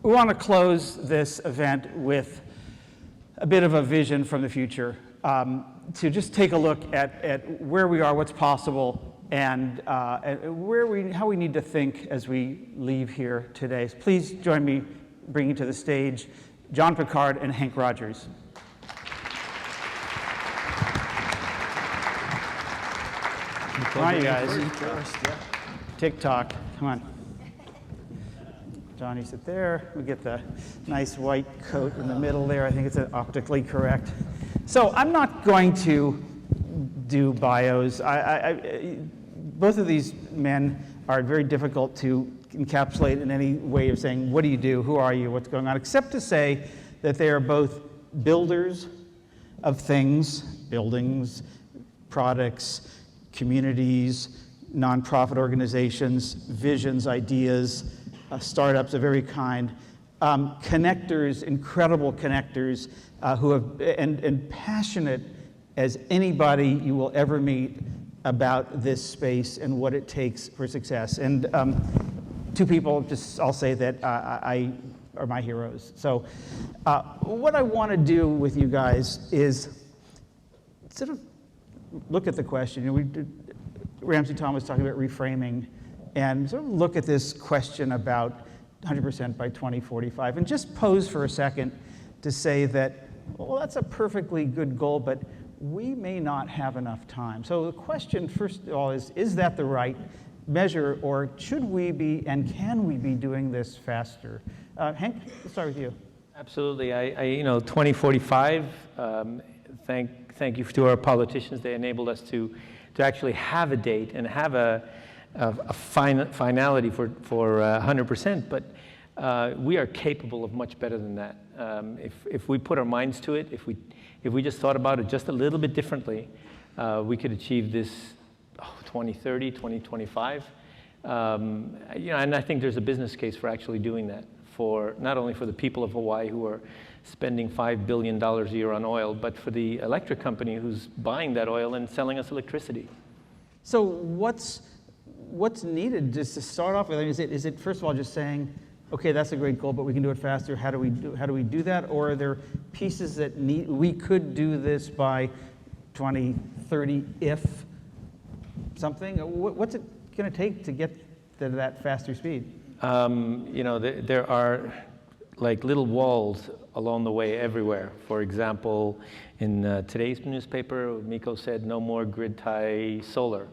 We want to close this event with a bit of a vision from the future, to just take a look at where we are, what's possible, and how we need to think as we leave here today. So please join me bringing to the stage John PIcard and Hank Rogers. Come on, you guys. TikTok, come on. John, you sit there. We get the nice white coat in the middle there. I think it's optically correct. So I'm not going to do bios. Both of these men are very difficult to encapsulate in any way of saying, what do you do, who are you, what's going on, except to say that they are both builders of things, buildings, products, communities, nonprofit organizations, visions, ideas, startups of every kind, connectors, incredible connectors, who have and passionate as anybody you will ever meet about this space and what it takes for success. And two people, I'll say that are my heroes. So what I want to do with you guys is sort of look at the question. Ramsey Tom was talking about reframing, and sort of look at this question about 100% by 2045, and just pose for a second to say that, well, that's a perfectly good goal, but we may not have enough time. So the question, first of all, is that the right measure, or should we be and can we be doing this faster? Hank, let's start with you. Absolutely. 2045, thank you to our politicians. They enabled us to actually have a date and have a finality for 100%, but we are capable of much better than that. If we put our minds to it, if we just thought about it just a little bit differently, we could achieve this 2030, 2025. And I think there's a business case for actually doing that, for not only for the people of Hawaii who are spending $5 billion a year on oil, but for the electric company who's buying that oil and selling us electricity. So what's needed just to start off with? I mean, is it first of all just saying, okay, that's a great goal, but we can do it faster. How do we do that? Or are there pieces that we could do this by 2030 if something? What's it going to take to get to that faster speed? There are like little walls along the way everywhere. For example, in today's newspaper, Miko said no more grid tie solar.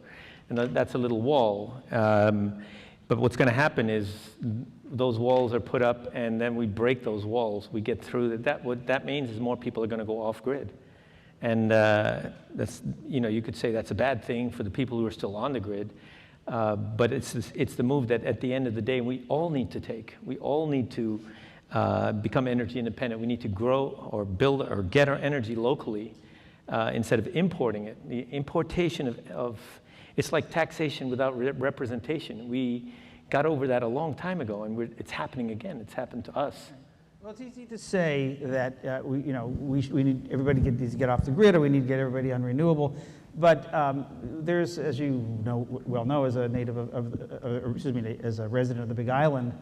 And that's a little wall. But what's going to happen is those walls are put up, and then we break those walls. We get through that. What that means is more people are going to go off grid. And that's, you could say that's a bad thing for the people who are still on the grid. But it's the move that at the end of the day we all need to take. We all need to become energy independent. We need to grow or build or get our energy locally instead of importing it. The importation of it's like taxation without representation. We got over that a long time ago, and it's happening again. It's happened to us. Well, it's easy to say that we need everybody to get off the grid, or we need to get everybody on renewable. But there's, as you well know, as a native as a resident of the Big Island,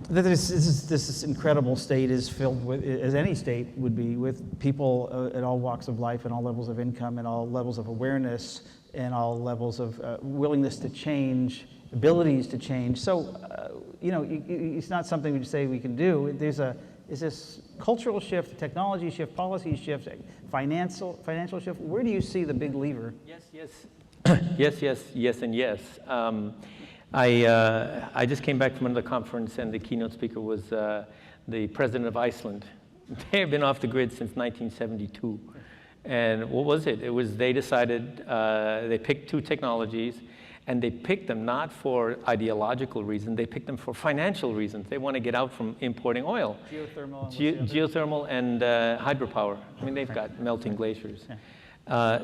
that this incredible state is filled with, as any state would be, with people at all walks of life and all levels of income and all levels of awareness and all levels of willingness to change, abilities to change. So, it's not something we say we can do. Is this cultural shift, technology shift, policy shift, financial shift? Where do you see the big lever? Yes, and yes. I just came back from another conference, and the keynote speaker was the president of Iceland. They have been off the grid since 1972. And what was it? It was they decided, they picked two technologies, and they picked them not for ideological reasons, they picked them for financial reasons. They want to get out from importing oil. Geothermal and hydropower. I mean, they've got melting glaciers.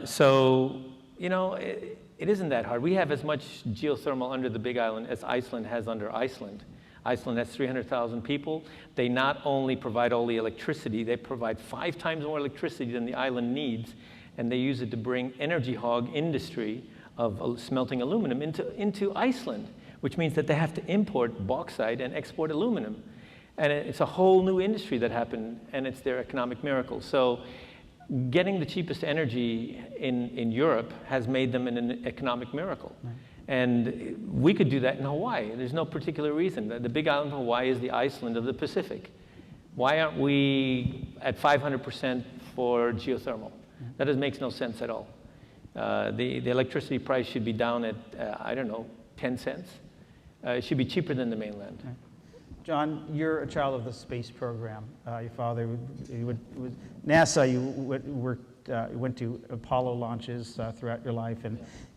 So, it isn't that hard. We have as much geothermal under the Big Island as Iceland has under Iceland. Iceland has 300,000 people. They not only provide all the electricity, they provide 5 times more electricity than the island needs, and they use it to bring energy hog industry of smelting aluminum into Iceland, which means that they have to import bauxite and export aluminum. And it's a whole new industry that happened, and it's their economic miracle. So getting the cheapest energy in Europe has made them an economic miracle. Right. And we could do that in Hawaii. There's no particular reason. The big island of Hawaii is the Iceland of the Pacific. Why aren't we at 500% for geothermal? That makes no sense at all. The electricity price should be down at, I don't know, 10 cents. It should be cheaper than the mainland. Right. John, you're a child of the space program. Your father, NASA, you went to Apollo launches throughout your life,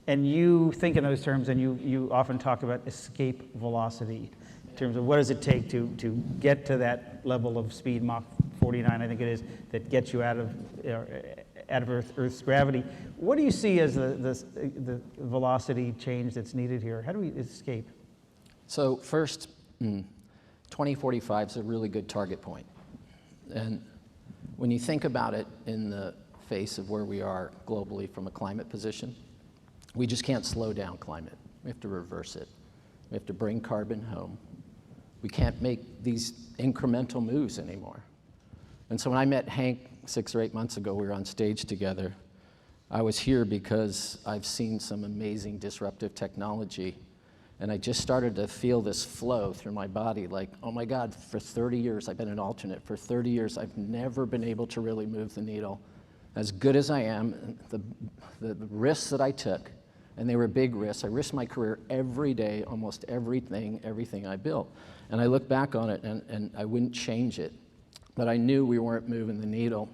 and you think in those terms, and you often talk about escape velocity, in terms of what does it take to get to that level of speed, Mach 49, I think it is, that gets you out of Earth's gravity. What do you see as the velocity change that's needed here? How do we escape? So first, 2045 is a really good target point. And when you think about it in the face of where we are globally from a climate position, we just can't slow down climate. We have to reverse it. We have to bring carbon home. We can't make these incremental moves anymore. And so when I met Hank 6 or 8 months ago, we were on stage together. I was here because I've seen some amazing disruptive technology, and I just started to feel this flow through my body, like, oh my God, for 30 years, I've been an alternate. For 30 years, I've never been able to really move the needle. As good as I am, the risks that I took, and they were big risks. I risked my career every day, almost everything I built. And I look back on it, and I wouldn't change it. But I knew we weren't moving the needle.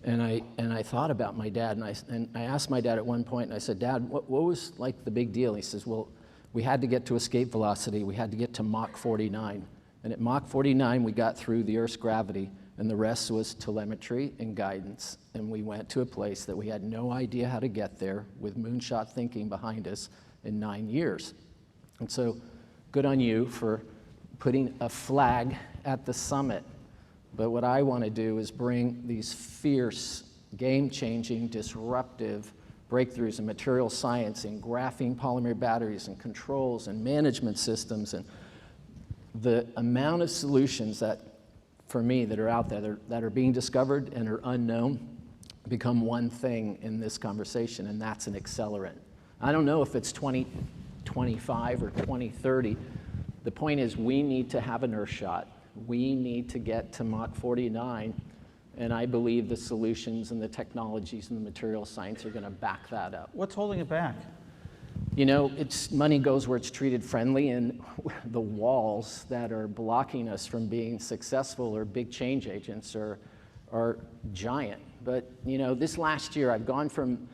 And I thought about my dad, and I asked my dad at one point, and I said, Dad, what was like the big deal? He says, well, we had to get to escape velocity. We had to get to Mach 49. And at Mach 49, we got through the Earth's gravity, and the rest was telemetry and guidance. And we went to a place that we had no idea how to get there with moonshot thinking behind us in 9 years. And so good on you for putting a flag at the summit. But what I want to do is bring these fierce, game-changing, disruptive breakthroughs in material science, in graphene polymer batteries, and controls, and management systems, and the amount of solutions that, for me, that are out there that are being discovered and are unknown become one thing in this conversation, and that's an accelerant. I don't know if it's 2025 or 2030. The point is we need to have an Earth shot. We need to get to Mach 49, and I believe the solutions and the technologies and the material science are going to back that up. What's holding it back? You know, money goes where it's treated friendly, and the walls that are blocking us from being successful or big change agents are giant. But, you know, this last year I've gone from,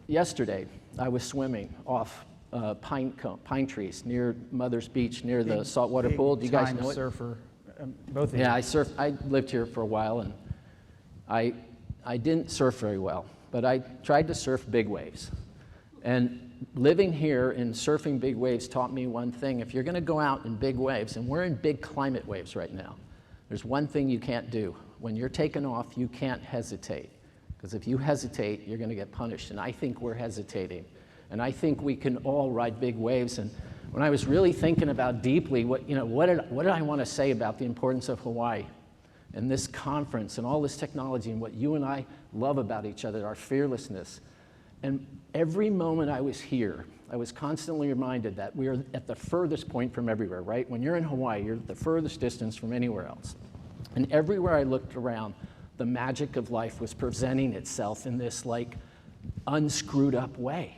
yesterday I was swimming off pine trees near Mother's Beach, near the saltwater pool. Do you guys know it? Surfer, both of you. Yeah, I lived here for a while, and I didn't surf very well, but I tried to surf big waves. And living here and surfing big waves taught me one thing. If you're going to go out in big waves, and we're in big climate waves right now, there's one thing you can't do. When you're taking off, you can't hesitate, because if you hesitate, you're going to get punished. And I think we're hesitating. And I think we can all ride big waves. And when I was really thinking about deeply, what did I want to say about the importance of Hawaii and this conference and all this technology and what you and I love about each other, our fearlessness. And every moment I was here, I was constantly reminded that we are at the furthest point from everywhere, right? When you're in Hawaii, you're at the furthest distance from anywhere else. And everywhere I looked around, the magic of life was presenting itself in this like unscrewed up way.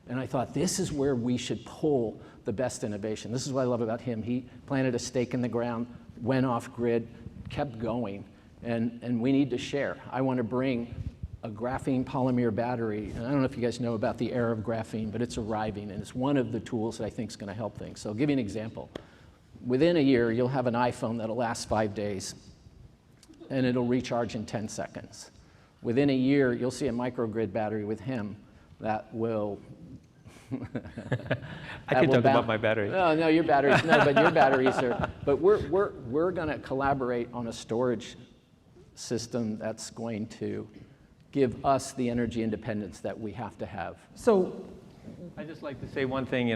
And I thought, this is where we should pull the best innovation. This is what I love about him. He planted a stake in the ground, went off grid, kept going, and we need to share. I want to bring a graphene polymer battery, and I don't know if you guys know about the era of graphene, but it's arriving, and it's one of the tools that I think is going to help things. So I'll give you an example. Within a year, you'll have an iPhone that'll last 5 days, and it'll recharge in 10 seconds. Within a year, you'll see a microgrid battery with him that will I can talk about my battery. No, your batteries. No, but your batteries are. But we're going to collaborate on a storage system that's going to give us the energy independence that we have to have. So, I'd just like to say one thing.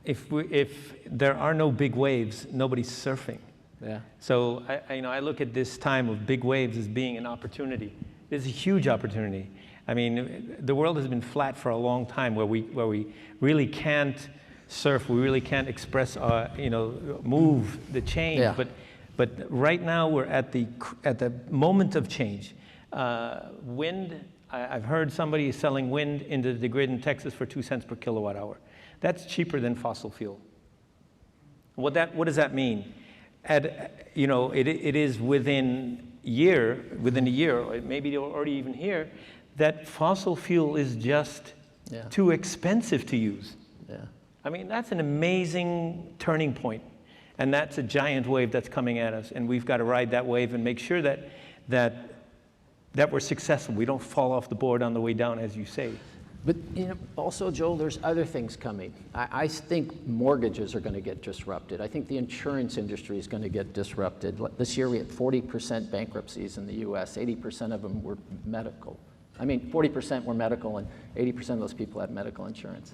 if there are no big waves, nobody's surfing. Yeah. So I look at this time of big waves as being an opportunity. It's a huge opportunity. I mean, the world has been flat for a long time, where we really can't surf, we really can't express, move the change. Yeah. But right now we're at the moment of change. Wind. I've heard somebody is selling wind into the grid in Texas for 2 cents per kilowatt hour. That's cheaper than fossil fuel. What does that mean? It is within a year, or maybe they're already even here, that fossil fuel is just too expensive to use. Yeah. I mean, that's an amazing turning point, and that's a giant wave that's coming at us, and we've got to ride that wave and make sure that we're successful. We don't fall off the board on the way down, as you say. But also, Joel, there's other things coming. I think mortgages are going to get disrupted. I think the insurance industry is going to get disrupted. This year we had 40% bankruptcies in the US. 80% of them were medical. 40% were medical, and 80% of those people had medical insurance.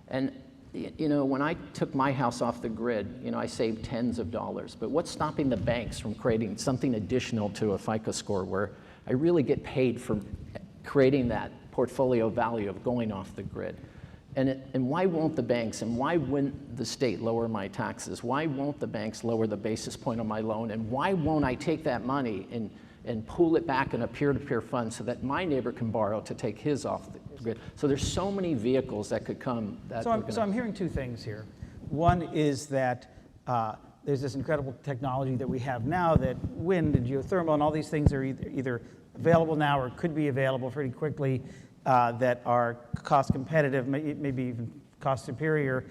And when I took my house off the grid, I saved tens of dollars. But what's stopping the banks from creating something additional to a FICO score where I really get paid for creating that portfolio value of going off the grid? And why won't the banks, and why wouldn't the state lower my taxes? Why won't the banks lower the basis point on my loan? And why won't I take that money and pool it back in a peer-to-peer fund so that my neighbor can borrow to take his off the grid? So there's so many vehicles that could come. So I'm hearing two things here. One is that there's this incredible technology that we have now, that wind and geothermal and all these things are either available now or could be available pretty quickly, that are cost competitive, maybe even cost superior.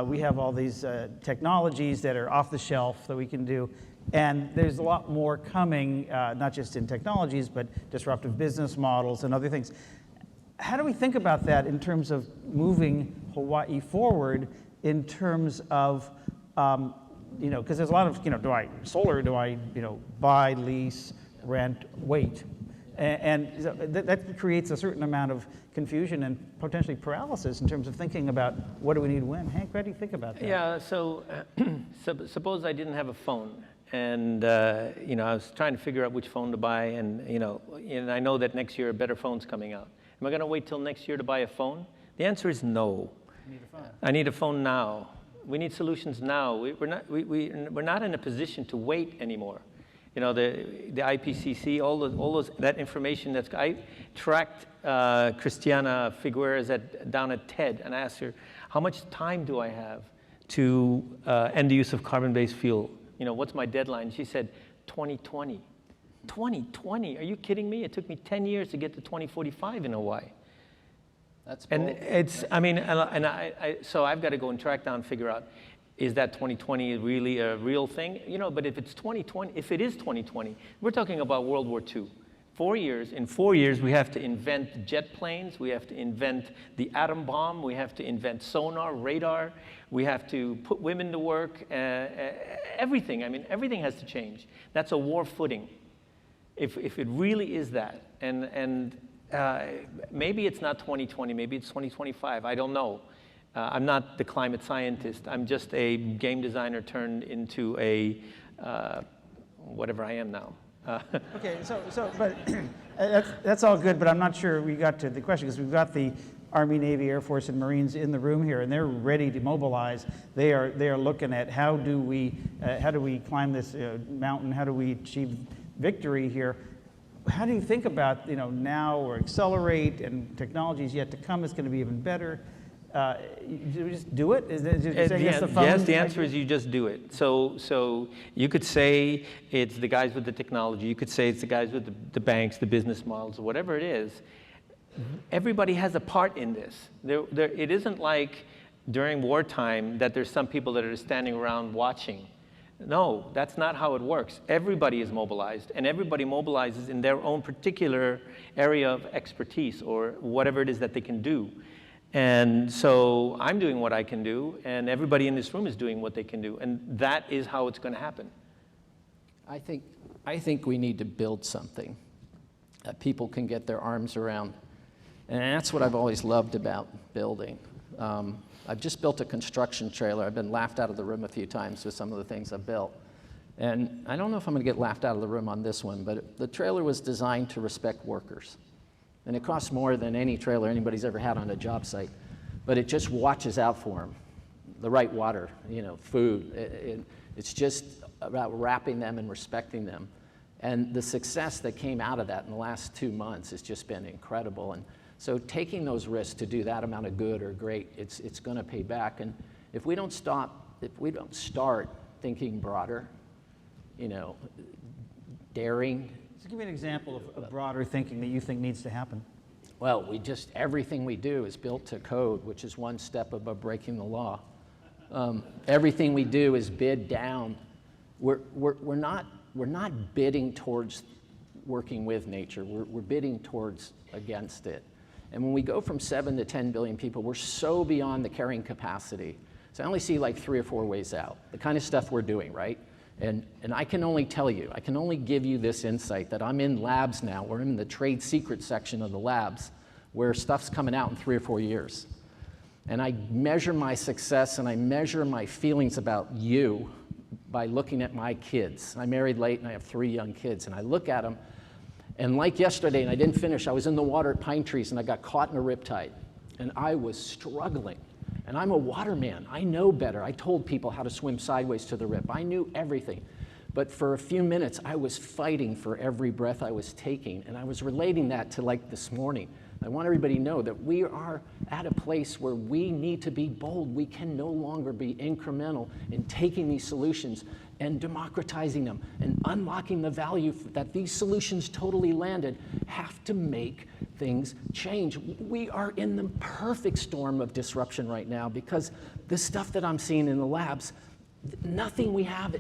We have all these technologies that are off the shelf that we can do. And there's a lot more coming, not just in technologies, but disruptive business models and other things. How do we think about that in terms of moving Hawaii forward in terms of, because there's a lot of, do I buy, lease, rent, wait? And that creates a certain amount of confusion and potentially paralysis in terms of thinking about what do we need when. Hank, how do you think about that? Yeah, so suppose I didn't have a phone, and I was trying to figure out which phone to buy, and I know that next year a better phone's coming out. Am I going to wait till next year to buy a phone? The answer is no. You need a phone. I need a phone now. We need solutions now. We're not in a position to wait anymore. The IPCC, all those that information I tracked Christiana Figueres down at TED, and I asked her, how much time do I have to end the use of carbon-based fuel? What's my deadline? She said 2020. 2020? Are you kidding me? It took me 10 years to get to 2045 in Hawaii. That's bold. And so I've got to go and track down and figure out, is that 2020 really a real thing? But if it's 2020, if it is 2020, we're talking about World War II. 4 years. In 4 years, we have to invent jet planes. We have to invent the atom bomb. We have to invent sonar, radar. We have to put women to work. Everything. Everything has to change. That's a war footing. If it really is that, and maybe it's not 2020. Maybe it's 2025. I don't know. I'm not the climate scientist. I'm just a game designer turned into a whatever I am now. Okay, but that's all good, but I'm not sure we got to the question, because we've got the Army, Navy, Air Force, and Marines in the room here, and they're ready to mobilize. They are looking at how do we climb this mountain? How do we achieve victory here? How do you think about now, or accelerate, and technologies yet to come is going to be even better? Do we just do it? Yes, the answer is you just do it. So you could say it's the guys with the technology. You could say it's the guys with the banks, the business models, or whatever it is. Everybody has a part in this. It isn't like during wartime that there's some people that are standing around watching. No, that's not how it works. Everybody is mobilized, and everybody mobilizes in their own particular area of expertise, or whatever it is that they can do. And so I'm doing what I can do, and everybody in this room is doing what they can do, and that is how it's going to happen. I think we need to build something that people can get their arms around, and that's what I've always loved about building. I've just built a construction trailer. I've been laughed out of the room a few times with some of the things I've built. And I don't know if I'm going to get laughed out of the room on this one, but the trailer was designed to respect workers. And it costs more than any trailer anybody's ever had on a job site. But it just watches out for them. The right water, food. It's just about wrapping them and respecting them. And the success that came out of that in the last 2 months has just been incredible. And so taking those risks to do that amount of good or great, it's going to pay back. And if we don't start thinking broader, daring. Just give me an example of broader thinking that you think needs to happen. Well, everything we do is built to code, which is one step above breaking the law. Everything we do is bid down. We're not bidding towards working with nature. We're bidding towards against it. And when we go from 7 to 10 billion people, we're so beyond the carrying capacity. So I only see like 3 or 4 ways out, the kind of stuff we're doing, right? And I can only tell you, I can only give you this insight that I'm in labs now. We're in the trade secret section of the labs where stuff's coming out in 3 or 4 years. And I measure my success and I measure my feelings about you by looking at my kids. I married late and I have 3 young kids, and I look at them, and like yesterday, and I didn't finish, I was in the water at Pine Trees and I got caught in a riptide, and I was struggling. And I'm a waterman. I know better. I told people how to swim sideways to the rip. I knew everything. But for a few minutes, I was fighting for every breath I was taking. And I was relating that to like this morning. I want everybody to know that we are at a place where we need to be bold. We can no longer be incremental in taking these solutions and democratizing them and unlocking the value that these solutions totally landed. Have to make things change. We are in the perfect storm of disruption right now because the stuff that I'm seeing in the labs, nothing we have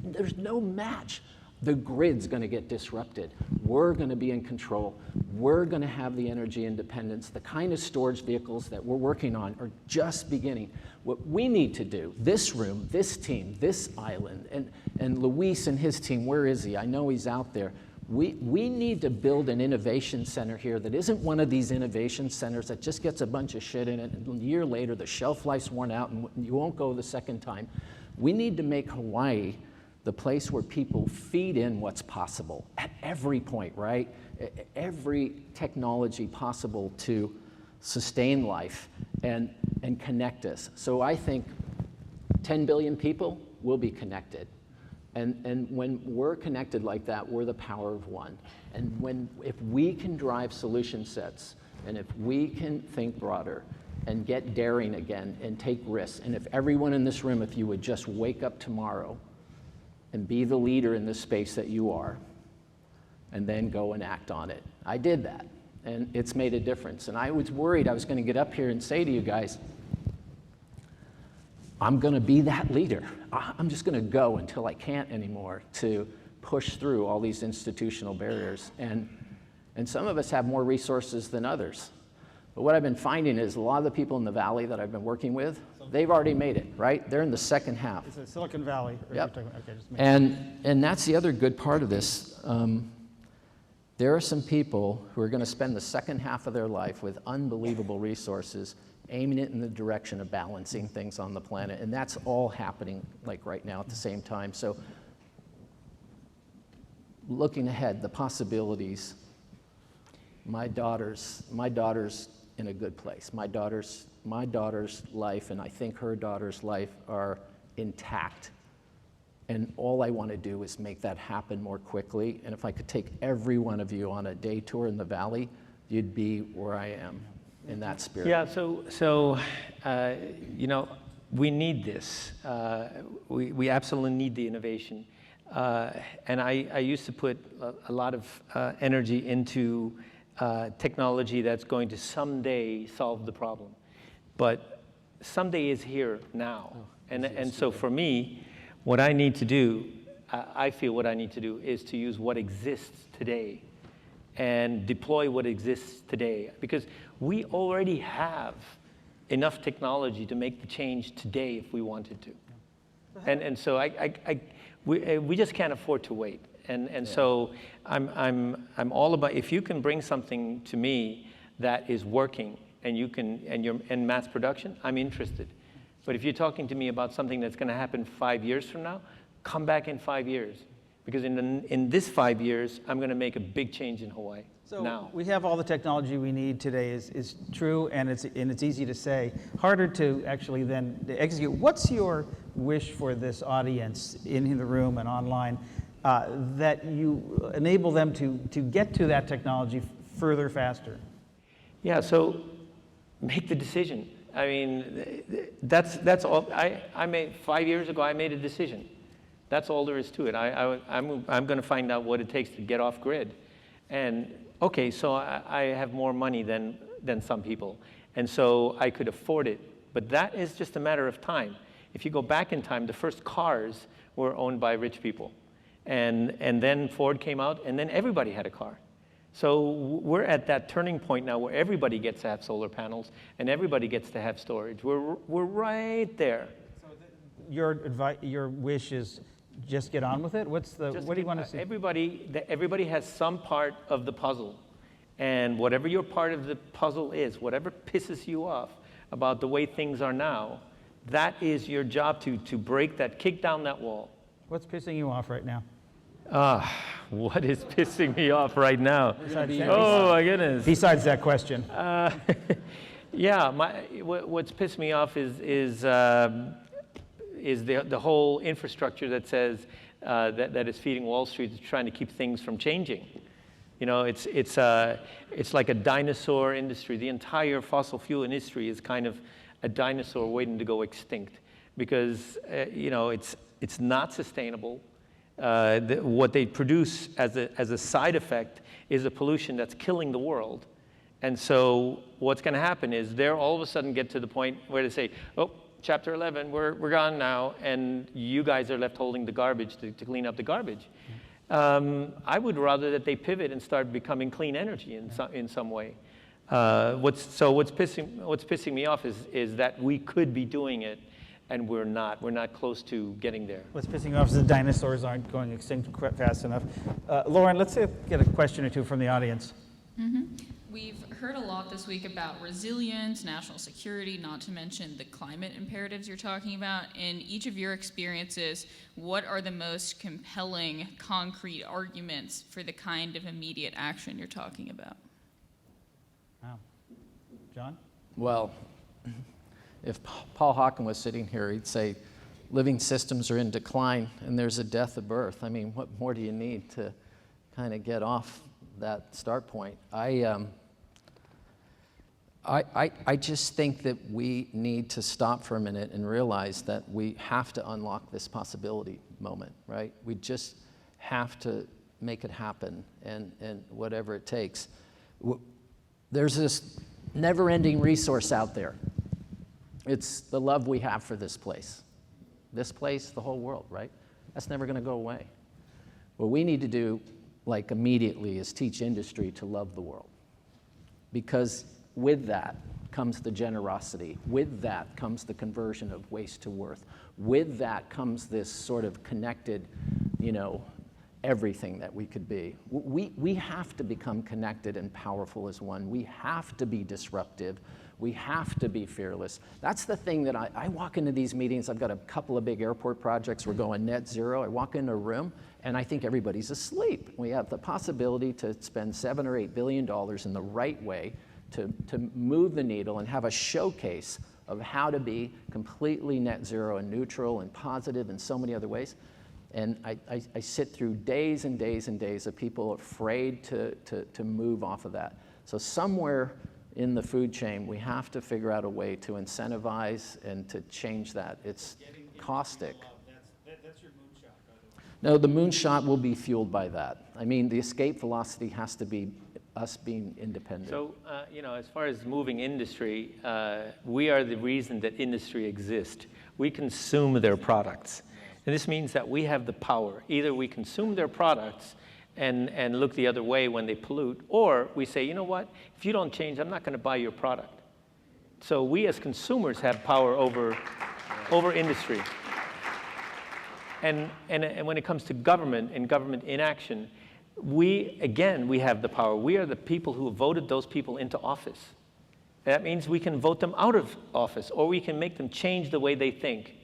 there's no match. The grid's going to get disrupted. We're going to be in control. We're going to have the energy independence. The kind of storage vehicles that we're working on are just beginning. What we need to do, this room, this team, this island, and Luis and his team, where is he? I know he's out there. We need to build an innovation center here that isn't one of these innovation centers that just gets a bunch of shit in it, and a year later the shelf life's worn out and you won't go the second time. We need to make Hawaii the place where people feed in what's possible at every point, right? Every technology possible to sustain life and connect us. So I think 10 billion people will be connected. And when we're connected like that, we're the power of one. And if we can drive solution sets, and if we can think broader and get daring again and take risks, and if everyone in this room, if you would just wake up tomorrow and be the leader in this space that you are, and then go and act on it. I did that, and it's made a difference. And I was worried I was going to get up here and say to you guys, I'm going to be that leader. I'm just going to go until I can't anymore to push through all these institutional barriers. And some of us have more resources than others. But what I've been finding is a lot of the people in the Valley that I've been working with, they've already made it, right? They're in the second half. It's Silicon Valley. Yep. Okay, just make And that's the other good part of this. There are some people who are going to spend the second half of their life with unbelievable resources, aiming it in the direction of balancing things on the planet. And that's all happening like right now at the same time. So looking ahead, the possibilities, my daughter's in a good place. My daughter's life, and I think her daughter's life, are intact. And all I want to do is make that happen more quickly. And if I could take every one of you on a day tour in the Valley, you'd be where I am in that spirit. Yeah, so we need this. We absolutely need the innovation. And I used to put a lot of energy into technology that's going to someday solve the problem. But someday is here now. And so for me, what I need to do, I feel what I need to do is to use what exists today and deploy what exists today. Because we already have enough technology to make the change today if we wanted to. And so we just can't afford to wait. So I'm all about, if you can bring something to me that is working and you can, and mass production, I'm interested. But if you're talking to me about something that's going to happen 5 years from now, come back in 5 years. Because in this 5 years, I'm going to make a big change in Hawaii. So now. we have all the technology we need today is true, and it's easy to say, harder to actually then to execute. What's your wish for this audience in the room and online that you enable them to get to that technology further, faster? Yeah, so make the decision. I mean, that's all. I made 5 years ago. I made a decision. That's all there is to it. I'm going to find out what it takes to get off grid, and okay, so I have more money than some people, and so I could afford it. But that is just a matter of time. If you go back in time, the first cars were owned by rich people, and then Ford came out, and then everybody had a car. So we're at that turning point now where everybody gets to have solar panels and everybody gets to have storage. We're right there. So your wish is just get on with it? What do you want to see? Everybody has some part of the puzzle. And whatever your part of the puzzle is, whatever pisses you off about the way things are now, that is your job to break that, kick down that wall. What's pissing you off right now? What is pissing me off right now? Oh, my goodness. Besides that question. Yeah, what's pissed me off is the whole infrastructure that says that is feeding Wall Street, trying to keep things from changing. You know, it's like a dinosaur industry. The entire fossil fuel industry is kind of a dinosaur waiting to go extinct because you know it's not sustainable. What they produce as a side effect is a pollution that's killing the world. And so what's going to happen is they'll all of a sudden get to the point where they say, oh, Chapter 11, we're gone now, and you guys are left holding the garbage to clean up the garbage. I would rather that they pivot and start becoming clean energy in some way. What's pissing me off is that we could be doing it, and we're not. We're not close to getting there. What's pissing me off is the dinosaurs aren't going extinct fast enough. Lauren, let's get a question or two from the audience. Mm-hmm. We've heard a lot this week about resilience, national security, not to mention the climate imperatives you're talking about. In each of your experiences, what are the most compelling, concrete arguments for the kind of immediate action you're talking about? Wow. John? Well, if Paul Hawken was sitting here, he'd say, living systems are in decline and there's a death of birth. I mean, what more do you need to kind of get off that start point? I just think that we need to stop for a minute and realize that we have to unlock this possibility moment, right? We just have to make it happen, and whatever it takes. There's this never-ending resource out there. It's the love we have for this place. This place, the whole world, right? That's never going to go away. What we need to do, like immediately, is teach industry to love the world. Because with that comes the generosity. With that comes the conversion of waste to worth. With that comes this sort of connected, you know, everything that we could be. We have to become connected and powerful as one. We have to be disruptive. We have to be fearless. That's the thing that I walk into these meetings. I've got a couple of big airport projects. We're going net zero. I walk into a room and I think everybody's asleep. We have the possibility to spend $7 or $8 billion in the right way to move the needle and have a showcase of how to be completely net zero and neutral and positive in so many other ways. And I sit through days and days and days of people afraid to move off of that. So somewhere in the food chain, we have to figure out a way to incentivize and to change that. It's caustic. That's your moonshot, by the way. No, the moonshot will be fueled by that. I mean, the escape velocity has to be us being independent. So, you know, as far as moving industry, we are the reason that industry exists. We consume their products. And this means that we have the power. Either we consume their products and look the other way when they pollute, or we say, you know what, if you don't change, I'm not going to buy your product. So we as consumers have power over industry. And when it comes to government and government inaction, we have the power. We are the people who voted those people into office. that means we can vote them out of office, or we can make them change the way they think.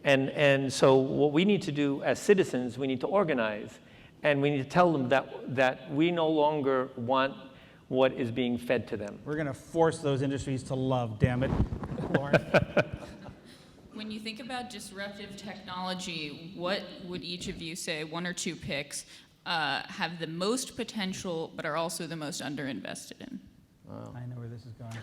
And so what we need to do as citizens, we need to organize, and we need to tell them that we no longer want what is being fed to them. We're going to force those industries to love, damn it. Lauren? When you think about disruptive technology, what would each of you say, one or two picks, have the most potential but are also the most underinvested in? I know where this is going.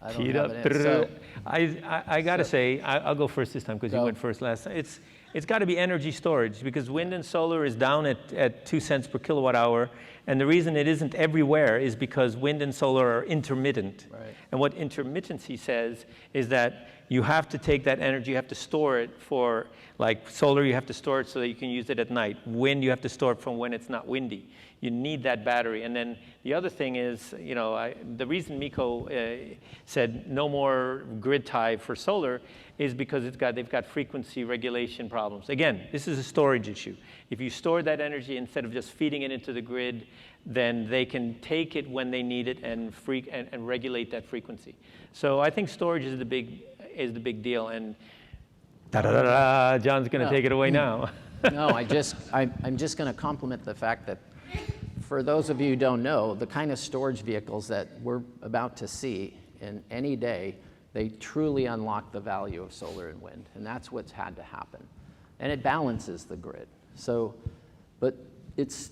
I don't have an answer. So, I got to say, I'll go first this time because you Go. went first last time. It's got to be energy storage, because wind and solar is down at 2 cents per kilowatt hour. And the reason it isn't everywhere is because wind and solar are intermittent. Right. And what intermittency says is that you have to take that energy, you have to store it for, like solar, you have to store it so that you can use it at night. Wind, you have to store it from when it's not windy. You need that battery. And then the other thing is, the reason Miko said no more grid tie for solar is because they've got frequency regulation problems. Again, this is a storage issue. If you store that energy instead of just feeding it into the grid, then they can take it when they need it and regulate that frequency. So I think storage is the big deal. And John's going to take it away now. no, I'm just going to compliment the fact that, for those of you who don't know, the kind of storage vehicles that we're about to see in any day, they truly unlock the value of solar and wind, and that's what's had to happen. And it balances the grid. So, but it's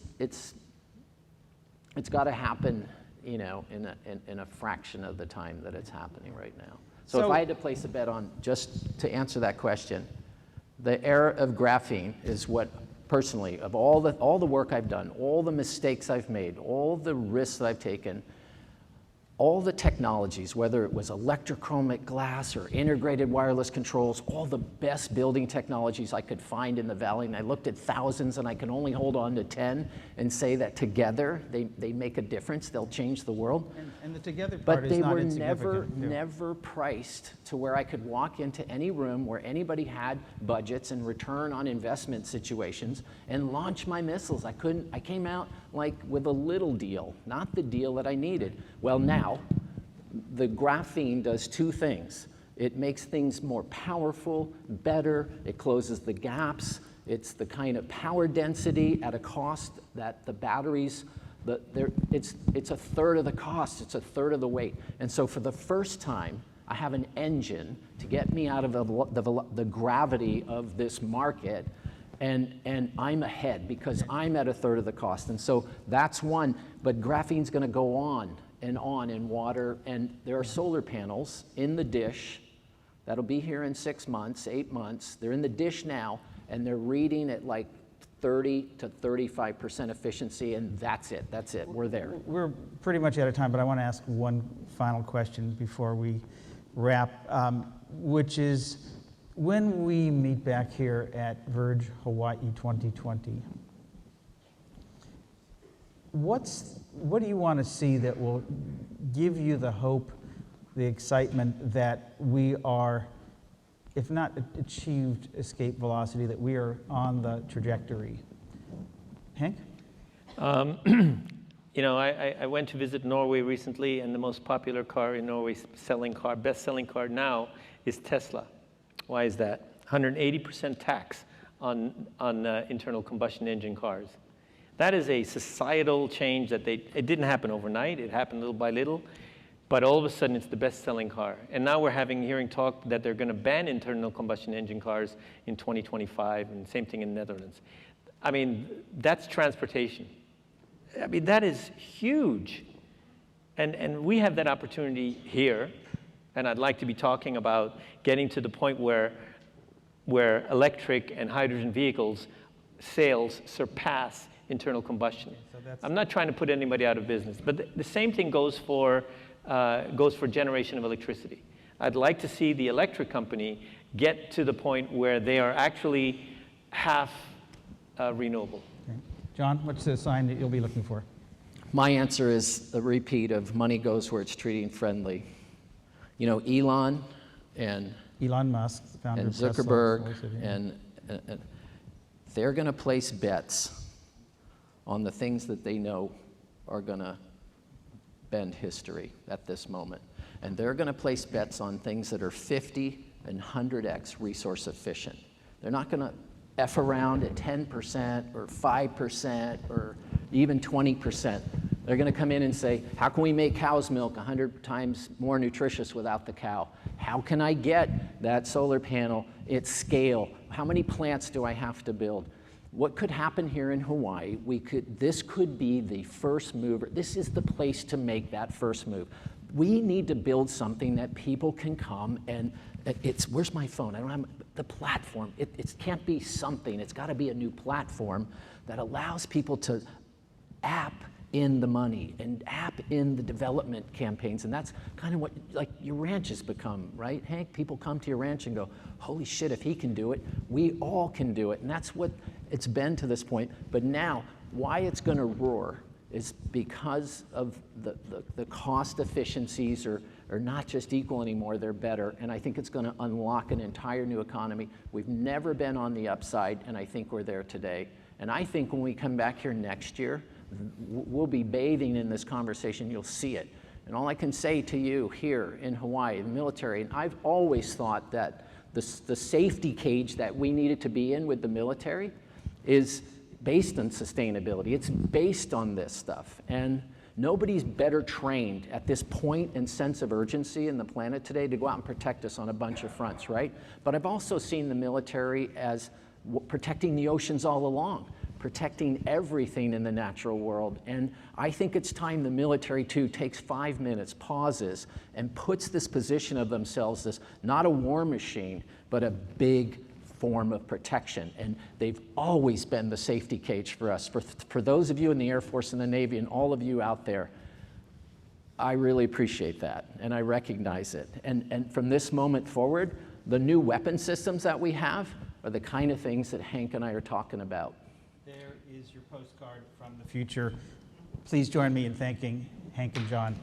got to happen, in a fraction of the time that it's happening right now. So if I had to place a bet on, just to answer that question, the era of graphene is what, personally, of all the work I've done, all the mistakes I've made, all the risks that I've taken, all the technologies, whether it was electrochromic glass or integrated wireless controls, all the best building technologies I could find in the valley, and I looked at thousands and I can only hold on to 10 and say that together they make a difference, they'll change the world. And the together part But is they not were insignificant, too. never priced to where I could walk into any room where anybody had budgets and return on investment situations and launch my missiles. I came out like with a little deal, not the deal that I needed. Well, now, the graphene does two things. It makes things more powerful, better, it closes the gaps, it's the kind of power density at a cost that the batteries, it's a third of the cost, it's a third of the weight. And so for the first time, I have an engine to get me out of the gravity of this market, and I'm ahead because I'm at a third of the cost. And so that's one, but graphene's gonna go on in water, and there are solar panels in the dish that'll be here in 6 months, 8 months. They're in the dish now, and they're reading at like 30 to 35% efficiency, and that's it, we're there. We're pretty much out of time, but I want to ask one final question before we wrap, which is, when we meet back here at Verge Hawaii 2020, what do you want to see that will give you the hope, the excitement that we are, if not achieved escape velocity, that we are on the trajectory? Hank? I went to visit Norway recently, and the most popular car in Norway, best-selling car now, is Tesla. Why is that? 180% tax on internal combustion engine cars. That is a societal change that it didn't happen overnight. It happened little by little, but all of a sudden it's the best-selling car. And now we're hearing talk that they're going to ban internal combustion engine cars in 2025, and same thing in the Netherlands. I mean, that's transportation. I mean, that is huge. And we have that opportunity here, and I'd like to be talking about getting to the point where electric and hydrogen vehicles sales surpass internal combustion. I'm not trying to put anybody out of business, but the same thing goes for generation of electricity. I'd like to see the electric company get to the point where they are actually half renewable. Okay. John, what's the sign that you'll be looking for? My answer is a repeat of money goes where it's treating friendly. Elon and Musk, the founder and of Tesla, Zuckerberg, also, yeah. and they're going to place bets on the things that they know are going to bend history at this moment. And they're going to place bets on things that are 50 and 100x resource efficient. They're not going to F around at 10% or 5% or even 20%. They're going to come in and say, how can we make cow's milk 100 times more nutritious without the cow? How can I get that solar panel at scale? How many plants do I have to build? What could happen here in Hawaii? This could be the first mover. This is the place to make that first move. We need to build something that people can come and where's my phone? I don't have the platform. It can't be something. It's got to be a new platform that allows people to app in the money and app in the development campaigns. And that's kind of what like your ranches become, right, Hank? People come to your ranch and go, holy shit, if he can do it, we all can do it. And that's what it's been to this point. But now, why it's going to roar is because of the cost efficiencies are not just equal anymore, they're better. And I think it's going to unlock an entire new economy. We've never been on the upside, and I think we're there today. And I think when we come back here next year, we'll be bathing in this conversation. You'll see it. And all I can say to you here in Hawaii, the military, and I've always thought that the safety cage that we needed to be in with the military is based on sustainability. It's based on this stuff. And nobody's better trained at this point and sense of urgency in the planet today to go out and protect us on a bunch of fronts, right? But I've also seen the military as protecting the oceans all along, protecting everything in the natural world. And I think it's time the military too takes 5 minutes, pauses, and puts this position of themselves as not a war machine, but a big form of protection. And they've always been the safety cage for us. For those of you in the Air Force and the Navy and all of you out there, I really appreciate that, and I recognize it. And from this moment forward, the new weapon systems that we have are the kind of things that Hank and I are talking about. There is your postcard from the future. Please join me in thanking Hank and John.